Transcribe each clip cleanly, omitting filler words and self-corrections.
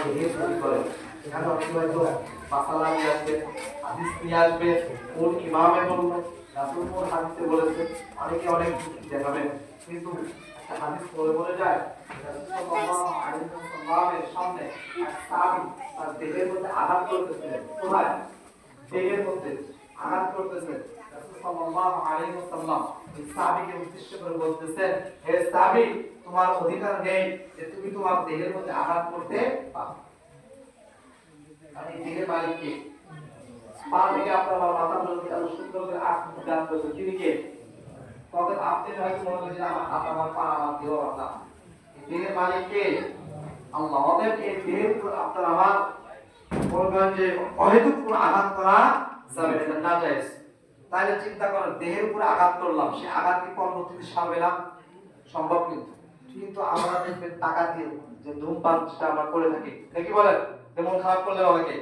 দেহের ক্ষতি করে। এখানে অনেকে হয়তো মাসালা নিয়ে আসবে, হাদিস নিয়ে আসবে, কোন ইমামে বললো, রাসূল কোন হাদিসে বলেছে, অনেকে অনেক যুক্তি দেখাবেন, কিন্তু একটা হাদিস বলে যায় রাসূল সাল্লাল্লাহু আলাইহি ওয়াসাল্লামের সামনে এক সাহাবী তার দেহের মধ্যে আঘাত করতেছিলেন। কোথায়? দেহের মধ্যে আঘাত করতেছেন। রাসূল সাল্লাল্লাহু আলাইহি ওয়াসাল্লাম এই সাহাবীকে উদ্দেশ্য করে বলতেছেন, হে সাহাবী, তোমার অধিকার নেই যে তুমি তোমার দেহের মধ্যে আঘাত করতে পারো। দেহের মালিক কে? পা থেকে আপনার মাথা পর্যন্ত এত সুন্দর করে আঘাত করছে, তিনি কে? তবে আপনি হয়তো মনে করছেন আমার হাত, আমার পা, আমার দেহ, না, দেহের মালিক কে? আল্লাহ। অতএব এই দেহের উপর আপনার আমার বলবেন যে অহেতুক কোনো আঘাত করা যাবে না, নাজায়েজ। তাহলে চিন্তা করেন, দেহের উপরে আঘাত করলাম, সে আঘাত কি পরবর্তীতে সারবে না? সম্ভব। কিন্তু আমরা দেখবেন টাকা দিয়ে যে ধূমপানটা আমরা করে থাকি, নাকি বলেন? মন খারাপ করলে অনেকে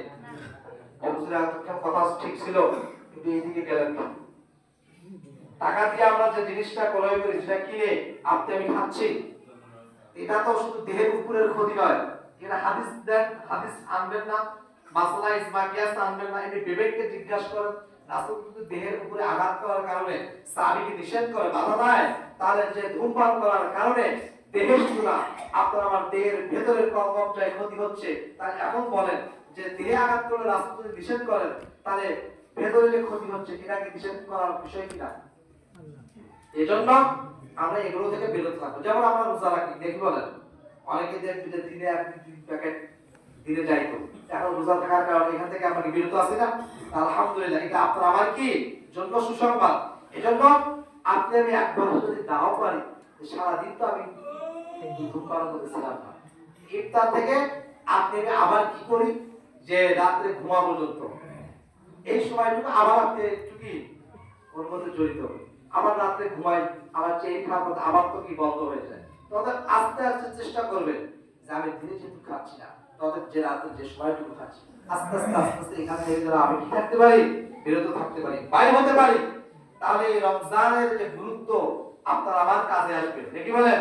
কথা ঠিক ছিল, কিন্তু এইদিকে গেলেন না। টাকা দিয়ে আমরা যে জিনিসটা ক্রয় করি, সেটা কিনে আপনি আমি খাচ্ছি, এটা তো শুধু দেহের উপরের ক্ষতি নয়। এটা হাদিস দেন, হাদিস আনবেন না, মাসলা ইজমা কিয়াস আনবেন না, এমনি বিবেককে জিজ্ঞাসা করেন। রাসূল কিন্তু দেহের উপরে আঘাত করার কারণে সাহাবীকে নিষেধ করে, বাধা দেয়। তাহলে যে ধূমপান করার কারণে দেহের শুধু না, আপনার আমার দেহের ভেতরের কর্মচায় ক্ষতি হচ্ছে, তাই এখন বলেন যে দেহে আঘাত করলে রাসূল যদি নিষেধ করেন, তাহলে ভেতরে যে ক্ষতি হচ্ছে, এটা কি নিষেধ করার বিষয় কিনা? এজন্য আমরা এগুলো থেকে বিরত থাকবো। যেমন আমরা রোজা রাখি, দেখি বলেন অনেকে যে দিনে এক দুই প্যাকেট দিনে যাইতো, এখন রোজা থাকার কারণে এখান থেকে আমরা বিরত আছি না? আলহামদুলিল্লাহ, এটা আপনার আমার কি জন্য সুসংবাদ। এজন্য আপনি আমি এক বছর যদি নাও পারি, সারাদিন তো আমি ধূমপান করতেছিলাম না, ইফতার থেকে আপনি আবার কি করি যে রাত্রে ঘুমা পর্যন্ত, এই সময়টুকু আবার আপনি একটু কি ওর মধ্যে জড়িত হই, আবার রাত্রে ঘুমাই, আবার চেয়ে খাওয়ার পর আবার তো কি বন্ধ হয়ে যায়। তবে আস্তে আস্তে চেষ্টা করবেন যে আমি দিনে যেহেতু খাচ্ছি না, তবে যে রাত্রে যে সময়টুকু খাচ্ছি, আস্তে আস্তে আস্তে আস্তে এখান থেকে যেন আমি কি থাকতে পারি, বিরত থাকতে পারি, বাইরে হতে পারি। তাহলে এই রমজানের যে গুরুত্ব আপনার আমার কাজে আসবে, নাকি বলেন?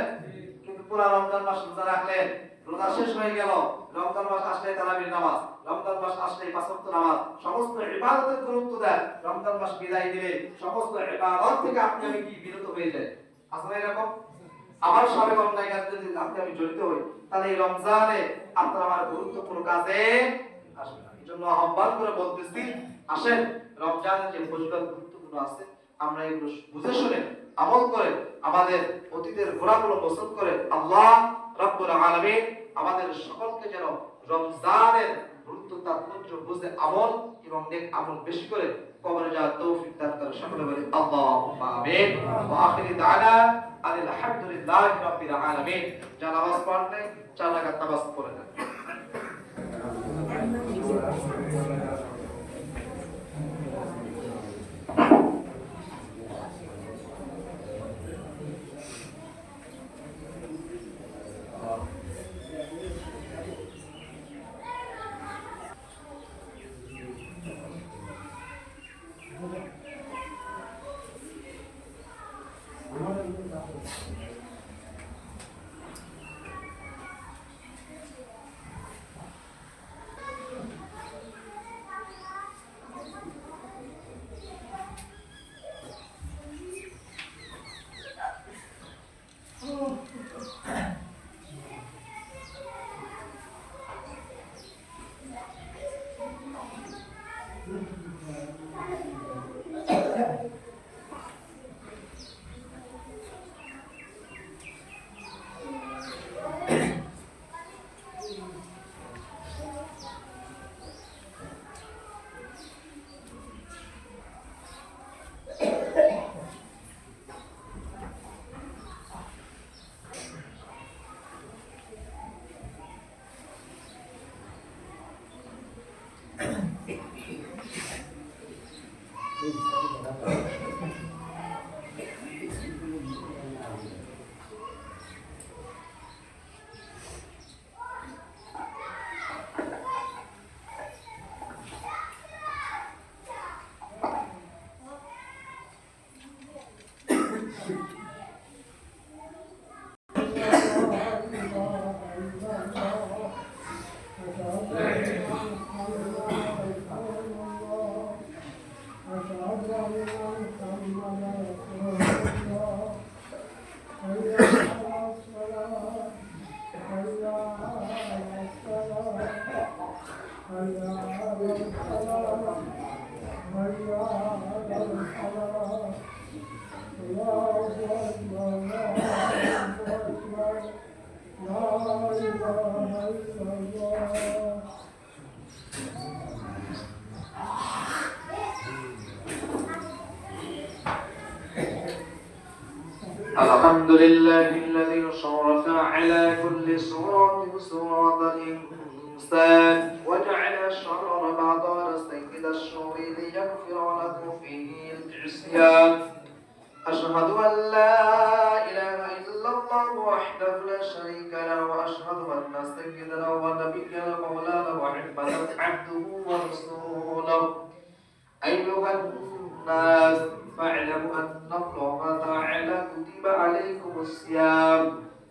কিন্তু পুরো রমজান মাস রোজা রাখলেন, রোজা শেষ হয়ে গেল, রমজান মাস আসলে তারাবির নামাজ, রমজান মাস আসলে পাঁচ ওয়াক্ত নামাজ, সমস্ত ইবাদতের গুরুত্ব দেন, রমজান মাস বিদায় দিলে সমস্ত ইবাদত থেকে আপনি আমি কি বিরত হয়ে যায়। আসলে এরকম আবার সবে রমজান কাজে যদি আপনি আমি জড়িত হই, তাহলে এই রমজানে আপনার আমার গুরুত্বপূর্ণ কাজে আসবে না। এজন্য আহ্বান করে বলতেছি, আসেন রমজানের যে ফজিলত গুরুত্বপূর্ণ আছে, আমরা এগুলো বুঝে শুনে আমল করে আমাদের অতীতের গুনাহগুলো মোচন করে আল্লাহ রাব্বুল আলামিন আমাদের সকলকে যেন রমজানের গুরুত্ব তাৎপর্য বুঝে আমল এবং নেক আমল বেশি করে কবরে যাওয়ার তৌফিক দান করেন। সকলে বলি আল্লাহুম্মা আমিন। ওয়া আখিরি দাওয়ানা আলহামদুলিল্লাহি রাব্বিল আলামিন। যারা নামাজ পড়েন, 4 রাকাত নামাজ পড়ে নেন। الحمد لله الذي شرف على كل سورة سورة الإنسان وجعل الشهر رمضان سيد الشهور ليغفر لكم فيه العصيان. أشهد أن لا إله إلا الله وحده لا شريك له وأشهد أن سيدنا ونبينا مولانا محمدا عبده ورسوله. أيها الناس فاعلموا أن الله تعالى كتب عليكم الصيام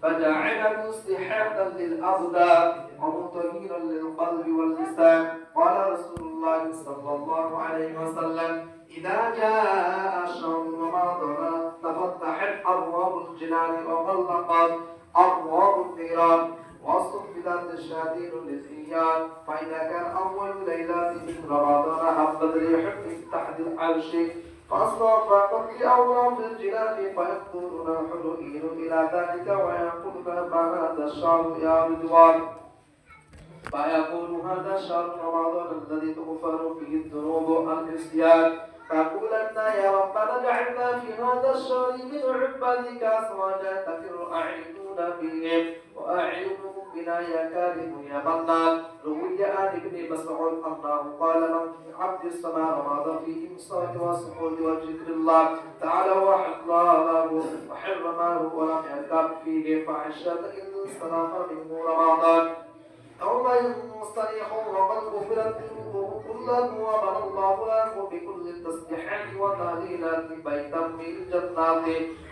فجعله استحاقا للأبدان ومطهرا للقلب واللسان. قال رسول الله صلى الله عليه وسلم: إذا جاء شهر رمضان تفتحت أبواب الجنان وغلقت أبواب النيران وصفدت الشياطين للإيان. فإذا كان أول ليلة من رمضان هبت ريح من تحت العرش فأصرفت لأوراق الجنان فيقولون الحلوين إلى ذلك ويقولون ما هذا الشهر يا رضوان، فيقول هذا شهر رمضان الذي تغفر فيه الذنوب والعصيان. فيقولن يا ربنا اجعلنا في هذا الشهر من عبادك أزواجا تفر أعيننا فيهم وأعينهم بنا يا كريم يا منان. روي عن ابن مسعود أنه قال: من عبد السماء رمضان في إمساك والسحور وذكر الله تعالى وحلله وحرمه ولم يرتاب فيه فحشة إلا انصرف منه رمضان يوم ينصرخ وقد غفرت ذنوبه كله ومن الله له بكل التسبيحات والتهليلات بيتا من الجنات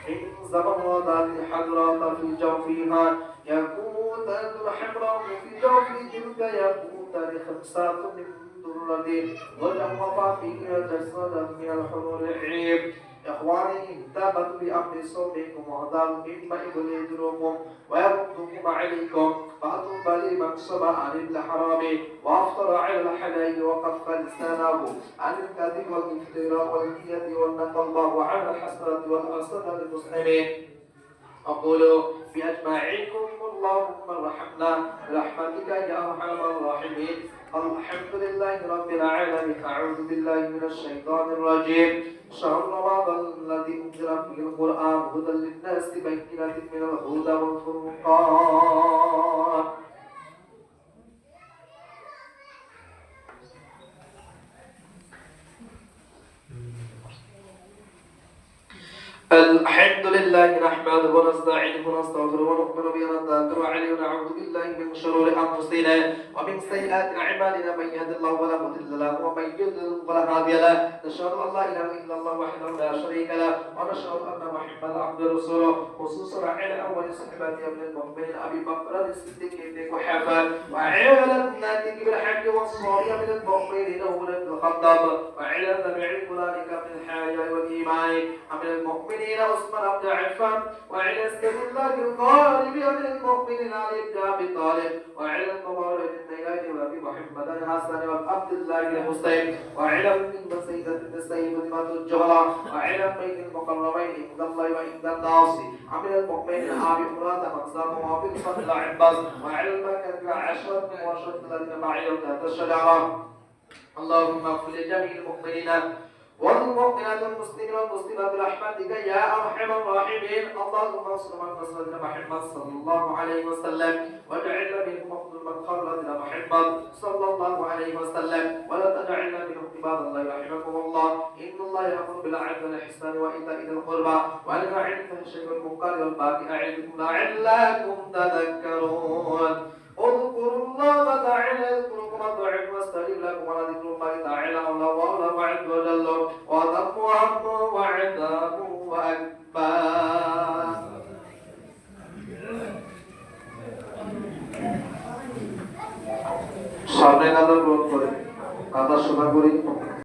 من زمرات حجرات في جوفها ياقوت الحمراء في جوف تلك ياقوت لخمسات من درة وجوف فيها جسدا من الحرور العيب. إخواني انتبهوا بأمر صومكم وأعطاكم مما يبلغكم ويردكم عليكم فأطوب لمن صبر عن الحرام وأفطر على الحلال وقف لسانه عن الكذب والافتراء والنية والنقل وعلى الحسرة والحسنة للمسلمين. أقول بأجمعكم اللهم ارحمنا برحمتك يا أرحم الراحمين. الحمد لله رب العالمين. أعوذ بالله من الشيطان الرجيم. شهر رمضان الذي أنزل فيه القرآن هدى للناس بينات من الهدى والفرقان. الحمد لله نحمده ونستعينه ونستغفره ونؤمن به ونتوكل عليه ونعوذ بالله من شرور انفسنا ومن سيئات اعمالنا من يهد الله فلا مضل له ومن يضلل فلا هادي له. نشهد ان لا اله الا الله وحده لا شريك له ونشهد ان محمدا عبده ورسوله خصوصا على اول صحبه ابن المؤمنين ابي بكر الصديق بن قحافه وعلى الناتج بالحج والصالح من المؤمنين عمر بن الخطاب وعلى تبع ذلك من الحياء والايمان من المؤمنين عثمان بن عفان وعلى سيد الله الغالب من المؤمنين علي بن ابي طالب وعلى المبارك النيلان وابي محمد الحسن وعبد الله الحسين وعلى ام سيدة السيد فاطمة الجهراء وعلى بين المقربين عند الله وعند الناس من المؤمنين ابي مراد مقصد وابي الفضل العباس وعلى المكان العشرة وشد الذين معي تحت الشجرة. اللهم اغفر لجميع المؤمنين والمؤمنات المسلمين والمسلمات برحمتك يا ارحم الراحمين. اللهم انصر من نصر محمد صلى الله عليه وسلم واجعلنا منهم افضل من خرج محمد صلى الله عليه وسلم ولا تجعلنا منهم عباد الله رحمكم الله. ان الله يامر بالعدل والاحسان وايتاء ذي القربى وينهى عن الفحشاء والمنكر والبغي اعظكم لعلكم تذكرون. اذكروا الله تعالى يذكركم وادعوه واستجب لكم ولذكر الله تعالى الله عز وجل وذم عبد وعذاب واكبر. সামনে কাদা গ্রহণ করে কাদা সোনা করি